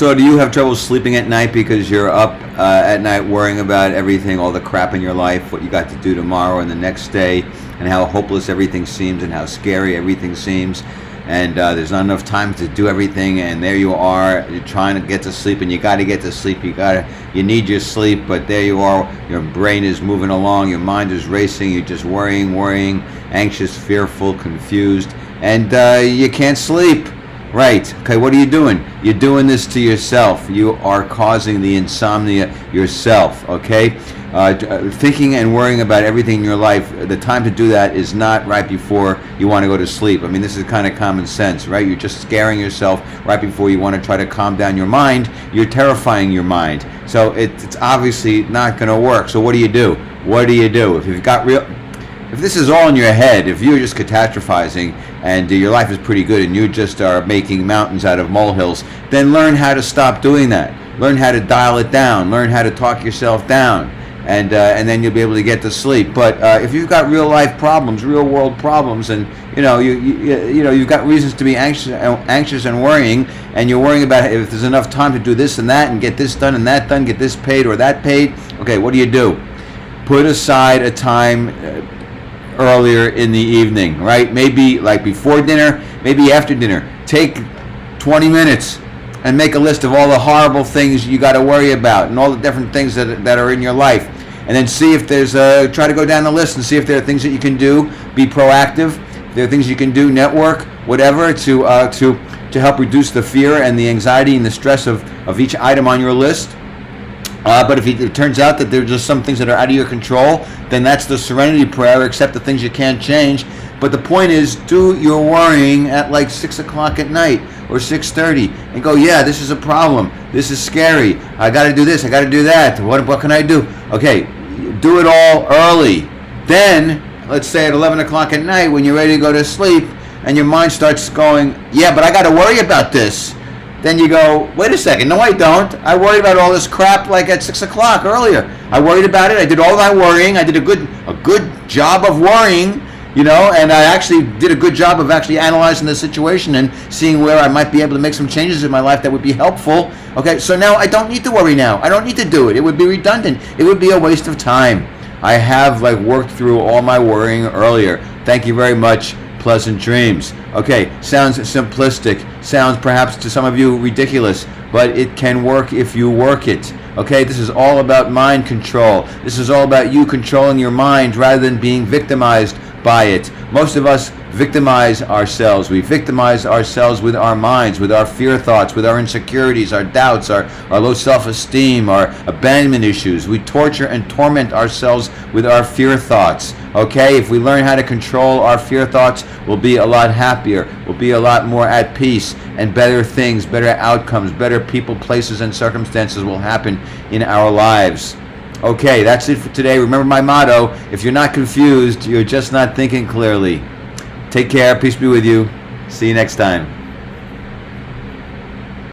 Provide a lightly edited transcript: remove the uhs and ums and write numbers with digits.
So do you have trouble sleeping at night because you're up at night worrying about everything, all the crap in your life, what you got to do tomorrow and the next day, and how hopeless everything seems and how scary everything seems, and there's not enough time to do everything, and there you are, you're trying to get to sleep, and you got to get to sleep, you need your sleep, but there you are, your brain is moving along, your mind is racing, you're just worrying, anxious, fearful, confused, and you can't sleep. Right. Okay, what are you doing? You're doing this to yourself. You are causing the insomnia yourself, okay? Thinking and worrying about everything in your life, the time to do that is not right before you want to go to sleep. I mean, this is kind of common sense, right? You're just scaring yourself right before you want to try to calm down your mind. You're terrifying your mind. So it's obviously not going to work. So what do you do? What do you do? If this is all in your head, if you're just catastrophizing and your life is pretty good and you just are making mountains out of molehills, then learn how to stop doing that. Learn how to dial it down. Learn how to talk yourself down, and then you'll be able to get to sleep. But if you've got real life problems, real world problems, and you've got reasons to be anxious and worrying, and you're worrying about if there's enough time to do this and that and get this done and that done, get this paid or that paid. Okay, what do? Put aside a time earlier in the evening, right? Maybe like before dinner, maybe after dinner. Take 20 minutes and make a list of all the horrible things you got to worry about and all the different things that are in your life, and then see if there's try to go down the list and see if there are things that you can do. Be proactive. If there are things you can do, network, whatever, to help reduce the fear and the anxiety and the stress of each item on your list. But if it turns out that there's just some things that are out of your control, then that's the serenity prayer, accept the things you can't change. But the point is, do your worrying at like 6 o'clock at night or 6:30 and go, yeah, this is a problem. This is scary. I got to do this. I got to do that. What can I do? Okay, do it all early. Then, let's say at 11 o'clock at night when you're ready to go to sleep and your mind starts going, yeah, but I got to worry about this. Then you go, wait a second, no I don't. I worried about all this crap like at 6 o'clock earlier. I worried about it, I did all that worrying, I did a good job of worrying, and I actually did a good job of actually analyzing the situation and seeing where I might be able to make some changes in my life that would be helpful. Okay, so now I don't need to worry now. I don't need to do it. It would be redundant. It would be a waste of time. I have worked through all my worrying earlier. Thank you very much. Pleasant dreams. Okay, sounds simplistic, sounds perhaps to some of you ridiculous, but it can work if you work it. Okay, this is all about mind control. This is all about you controlling your mind rather than being victimized by it. Most of us victimize ourselves. We victimize ourselves with our minds, with our fear thoughts, with our insecurities, our doubts, our low self-esteem, our abandonment issues. We torture and torment ourselves with our fear thoughts. Okay, if we learn how to control our fear thoughts, we'll be a lot happier. We'll be a lot more at peace, and better things, better outcomes, better people, places, and circumstances will happen in our lives. Okay, that's it for today. Remember my motto, if you're not confused, you're just not thinking clearly. Take care. Peace be with you. See you next time.